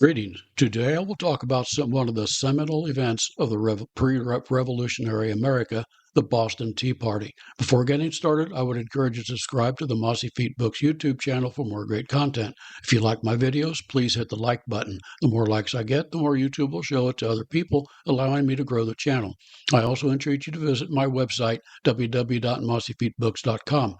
Greetings. Today I will talk about one of the seminal events of the pre-revolutionary America, the Boston Tea Party. Before getting started, I would encourage you to subscribe to the Mossy Feet Books YouTube channel for more great content. If you like my videos, please hit the like button. The more likes I get, the more YouTube will show it to other people, allowing me to grow the channel. I also encourage you to visit my website, www.mossyfeetbooks.com.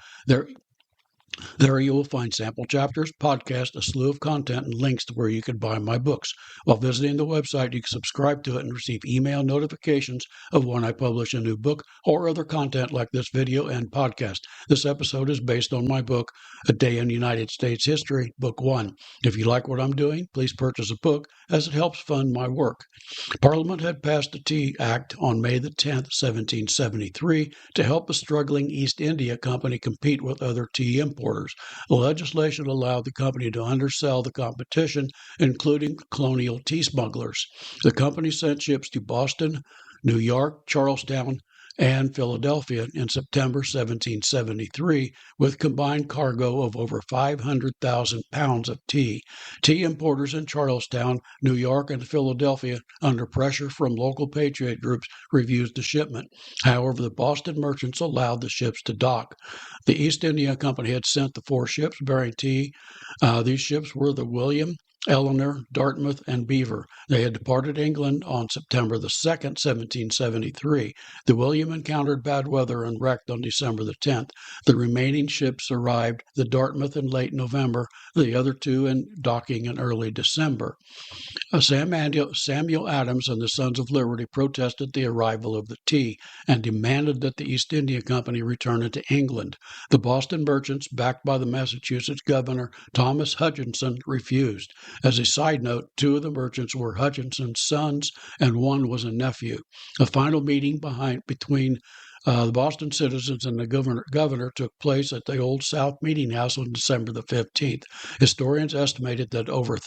There you will find sample chapters, podcasts, a slew of content, and links to where you can buy my books. While visiting the website, you can subscribe to it and receive email notifications of when I publish a new book or other content like this video and podcast. This episode is based on my book, A Day in United States History, Book 1. If you like what I'm doing, please purchase a book as it helps fund my work. Parliament had passed the Tea Act on May the 10th, 1773, to help the struggling East India Company compete with other tea importers. The legislation allowed the company to undersell the competition, including colonial tea smugglers. The company sent ships to Boston, New York, Charlestown, and Philadelphia in September 1773 with combined cargo of over 500,000 pounds of tea. Tea importers in Charlestown, New York, and Philadelphia, under pressure from local patriot groups, refused the shipment. However, the Boston merchants allowed the ships to dock. The East India Company had sent the 4 ships bearing tea. These ships were the William, Eleanor, Dartmouth, and Beaver. They had departed England on September the 2nd, 1773. The William encountered bad weather and wrecked on December the 10th. The remaining ships arrived, the Dartmouth in late November, the other 2 in docking in early December. Samuel Adams and the Sons of Liberty protested the arrival of the tea and demanded that the East India Company return it to England. The Boston merchants, backed by the Massachusetts governor, Thomas Hutchinson, refused. As a side note, 2 of the merchants were Hutchinson's sons, and 1 was a nephew. A final meeting between the Boston citizens and the governor took place at the Old South Meeting House on December the 15th. Historians estimated that over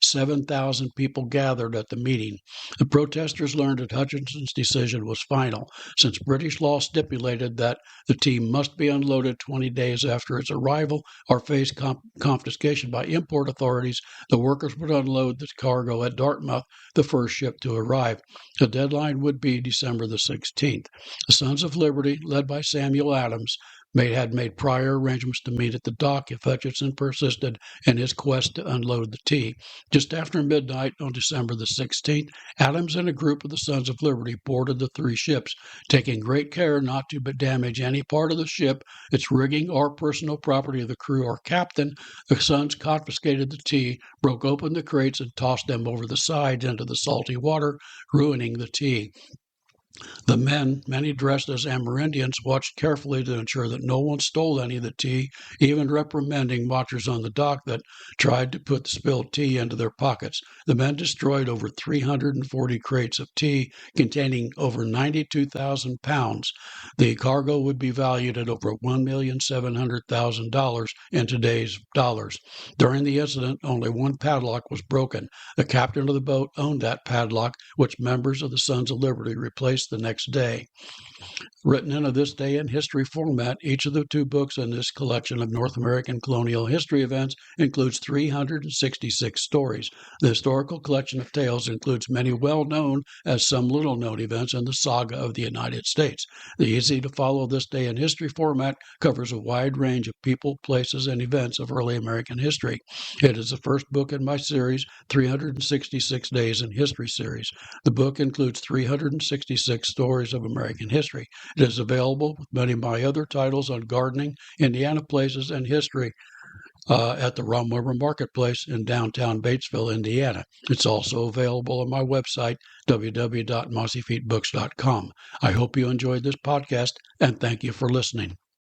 7,000 people gathered at the meeting. The protesters learned that Hutchinson's decision was final, since British law stipulated that the tea must be unloaded 20 days after its arrival or face confiscation by import authorities. The workers would unload the cargo at Dartmouth, the first ship to arrive. The deadline would be December the 16th. The Sons of Liberty, led by Samuel Adams, had made prior arrangements to meet at the dock if Hutchinson persisted in his quest to unload the tea. Just after midnight on December the 16th, Adams and a group of the Sons of Liberty boarded the 3 ships, taking great care not to damage any part of the ship, its rigging, or personal property of the crew or captain. The Sons confiscated the tea, broke open the crates, and tossed them over the sides into the salty water, ruining the tea. The men, many dressed as Amerindians, watched carefully to ensure that no one stole any of the tea, even reprimanding watchers on the dock that tried to put the spilled tea into their pockets. The men destroyed over 340 crates of tea containing over 92,000 pounds. The cargo would be valued at over $1,700,000 in today's dollars. During the incident, only 1 padlock was broken. The captain of the boat owned that padlock, which members of the Sons of Liberty replaced the next day. Written in a This Day in History format, each of the 2 books in this collection of North American colonial history events includes 366 stories. The historical collection of tales includes many well-known as some little-known events in the saga of the United States. The easy-to-follow This Day in History format covers a wide range of people, places, and events of early American history. It is the first book in my series, 366 Days in History series. The book includes 366 stories of American history. It is available with many of my other titles on gardening, Indiana places, and history at the Rum River Marketplace in downtown Batesville, Indiana. It's also available on my website, www.mossyfeetbooks.com. I hope you enjoyed this podcast, and thank you for listening.